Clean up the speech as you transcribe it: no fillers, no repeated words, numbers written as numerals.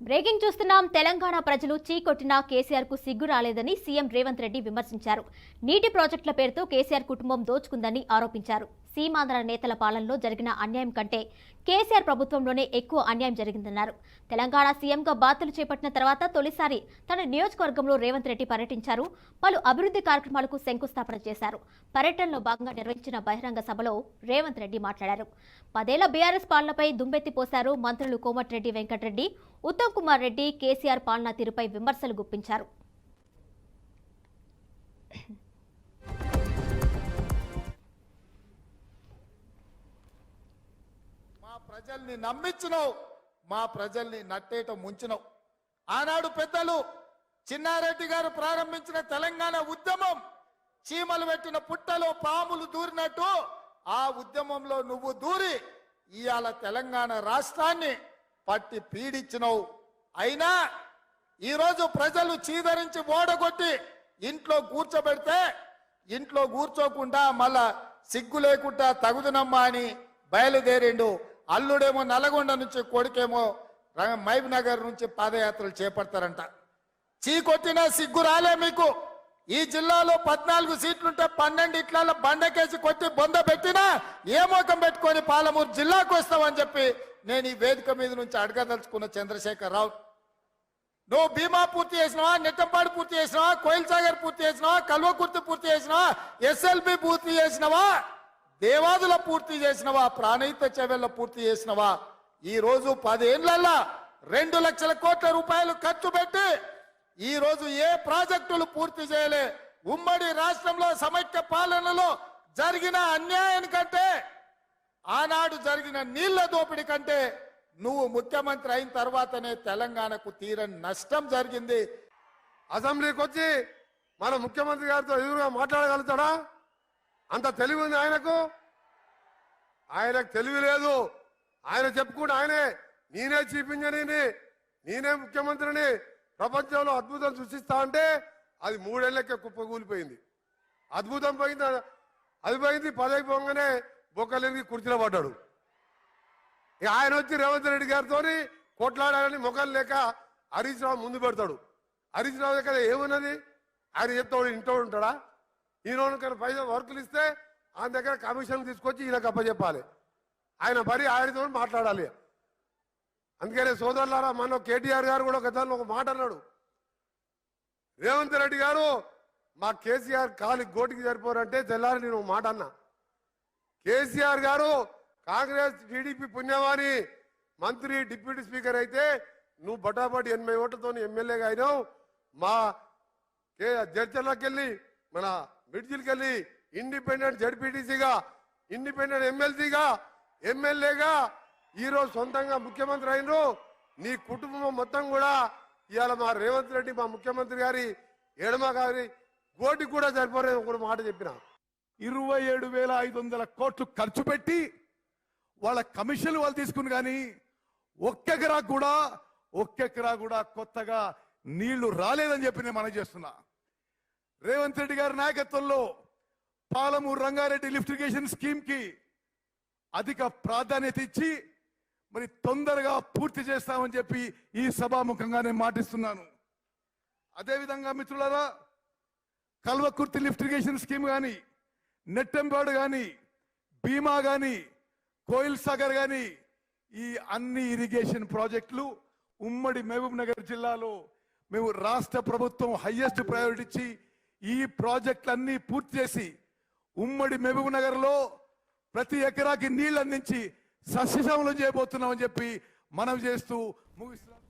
Breaking చూస్తున్నాం. తెలంగాణ ప్రజలు చీకొట్టిన కేసీఆర్ కు సిగ్గు రాలేదని సీఎం రేవంత్ రెడ్డి విమర్శించారు. నీటి ప్రాజెక్టుల పేరుతో కేసీఆర్ కుటుంబం దోచుకుందని ఆరోపించారు. సీమాంధ్ర నేతల పాలనలో జరిగిన అన్యాయం కంటే కేసీఆర్ ప్రభుత్వంలోనే ఎక్కువ అన్యాయం జరిగిందన్నారు. తెలంగాణ సీఎంగా బాధ్యతలు చేపట్టిన తర్వాత తొలిసారి తన నియోజకవర్గంలో రేవంత్ రెడ్డి పర్యటించారు. పలు అభివృద్ధి కార్యక్రమాలకు శంకుస్థాపన చేశారు. పర్యటనలో భాగంగా నిర్వహించిన బహిరంగ సభలో రేవంత్ రెడ్డి మాట్లాడారు. 10 ఏళ్ల బీఆర్ఎస్ పాలనపై దుమ్మెత్తి పోశారు. మంత్రులు కోమటిరెడ్డి వెంకటరెడ్డి, ఉత్తమ్ కుమార్ రెడ్డి కేసీఆర్ పాలనా తీరుపై విమర్శలు గుప్పించారు. మా ప్రజల్ని నమ్మించినావు, మా ప్రజల్ని నట్టేట ముంచినావు. ఆనాడు పెద్దలు చిన్నారెడ్డి గారు ప్రారంభించిన తెలంగాణ ఉద్యమం చీమలు పెట్టిన పుట్టలో పాములు దూరినట్టు ఆ ఉద్యమంలో నువ్వు దూరి ఇవాళ తెలంగాణ రాష్ట్రాన్ని పట్టి పీడించినవు. అయినా ఈరోజు ప్రజలు చీదరించి ఓడగొట్టి ఇంట్లో కూర్చోబెడితే ఇంట్లో కూర్చోకుండా మళ్ళా సిగ్గు లేకుండా తగుదునమ్మా అని బయలుదేరిండు. అల్లుడేమో నల్గొండ నుంచి, కొడుకేమో మహబూబ్ నగర్ నుంచి పాదయాత్రలు చేపడతారంట. చీకొట్టినా సిగ్గు రాలే మీకు. ఈ జిల్లాలో 14 సీట్లుంటే 12 ఇట్ల బండకేసి కొట్టి బొంద పెట్టినా ఏ మోకం పెట్టుకొని పాలమూరు జిల్లాకు వస్తామని చెప్పి నేను ఈ వేదిక మీద నుంచి అడగదలుచుకున్న చంద్రశేఖర్ రావు. నువ్వు భీమా పూర్తి చేసినావా, నెట్టంపాడు పూర్తి చేసినావా, కోయిల్ సాగర్ పూర్తి చేసినావా, కల్వకుర్తి పూర్తి చేసినావా, ఎస్ఎల్బి పూర్తి చేసినావా, దేవాదుల పూర్తి చేసినవా, ప్రాణహిత చెవెళ్ళ పూర్తి చేసినవా? ఈ రోజు 10 ఏళ్లలో 2 లక్షల కోట్ల రూపాయలు ఖర్చు పెట్టి ఈ రోజు ఏ ప్రాజెక్టులు పూర్తి చేయలే. ఉమ్మడి రాష్ట్రంలో సమైక్య పాలనలో జరిగిన అన్యాయం కంటే, ఆనాడు జరిగిన నీళ్ల దోపిడీ కంటే నువ్వు ముఖ్యమంత్రి అయిన తర్వాతనే తెలంగాణకు తీరని నష్టం జరిగింది. అసెంబ్లీకి వచ్చి మన ముఖ్యమంత్రి గారితో ఎదురుగా మాట్లాడగలుగుతాడా? అంత తెలివి ఉంది ఆయనకు? ఆయనకు తెలివి లేదు. ఆయన చెప్పుకుంటే ఆయనే నేనే చీఫ్ ఇంజనీర్ని, నేనే ముఖ్యమంత్రిని, ప్రపంచంలో అద్భుతం సృష్టిస్తా అంటే అది 3 ఏళ్లకే కుప్పకూలిపోయింది. అద్భుతం పోయింది, అది పోయింది. పదవి పోగానే బొక్కలేని కుర్చీలో పడ్డాడు. ఆయన వచ్చి రేవంత్ రెడ్డి గారితో కొట్లాడాలని ముఖం లేక హరీష్ రావు ముందు పెడతాడు. హరీష్ రావు దగ్గర ఏమున్నది? ఆయన చెప్తాడు ఇంట్లో ఉంటాడా? ఈయన పైసలు వర్కులు ఇస్తే ఆయన దగ్గర కమిషన్ తీసుకొచ్చి ఈయనకు అప్పచెప్పాలి. ఆయన మరి ఆయనతో మాట్లాడాలి. అందుకనే సోదరులారా, మన కేటీఆర్ గారు కూడా గతంలో ఒక మాట అన్నాడు. రేవంత్ రెడ్డి గారు మా కేసీఆర్ కాలి గోటికి సరిపోరంటే తెల్లారి నేను మాట అన్నా. కేసీఆర్ గారు కాంగ్రెస్ టీడీపీ పుణ్యవాణి మంత్రి డిప్యూటీ స్పీకర్ అయితే నువ్వు బటాబటి 80 ఓట్లతో ఎమ్మెల్యేగా అయినావు. మా జడ్చర్లకి వెళ్ళి, మన మిడ్జిల్కి వెళ్ళి ఇండిపెండెంట్ జడ్పీటీసీగా, ఇండిపెండెంట్ ఎమ్మెల్సీగా, ఎమ్మెల్యేగా ఈరోజు సొంతంగా ముఖ్యమంత్రి అయినరు. నీ కుటుంబం మొత్తం కూడా ఇవాళ మా రేవంత్ రెడ్డి, మా ముఖ్యమంత్రి గారి ఎడమ గారి గోటికి కూడా సరిపోలేదు. ఒక మాట చెప్పిన 27,500 కోట్లు ఖర్చు పెట్టి వాళ్ళ కమిషన్లు వాళ్ళు తీసుకుని కానీ ఒక్క ఎకరా కూడా కొత్తగా నీళ్లు రాలేదని చెప్పి నేను మనం చేస్తున్నా. రేవంత్ రెడ్డి గారి నాయకత్వంలో Palamuru Rangareddy lift irrigation scheme కి అధిక ప్రాధాన్యత ఇచ్చి మరి తొందరగా పూర్తి చేస్తామని చెప్పి ఈ సభాముఖంగా నేను మాటిస్తున్నాను. అదేవిధంగా మిత్రులారా, కల్వకుర్తి లిఫ్ట్ ఇరిగేషన్ స్కీమ్ కానీ, నెట్టంపాడు కానీ, భీమా కానీ, కోయిల్ సాగర్ కానీ, ఈ అన్ని ఇరిగేషన్ ప్రాజెక్టులు ఉమ్మడి మహబూబ్ నగర్ జిల్లాలో మేము రాష్ట్ర ప్రభుత్వం హైయెస్ట్ ప్రయారిటీ ఇచ్చి ఈ ప్రాజెక్టులన్నీ పూర్తి చేసి ఉమ్మడి మహబూబ్ నగర్ లో ప్రతి ఎకరాకి నీళ్లు అందించి సస్యశ్యామలం చేయబోతున్నామని చెప్పి మనం చేస్తూ ముగిస్తున్నాం.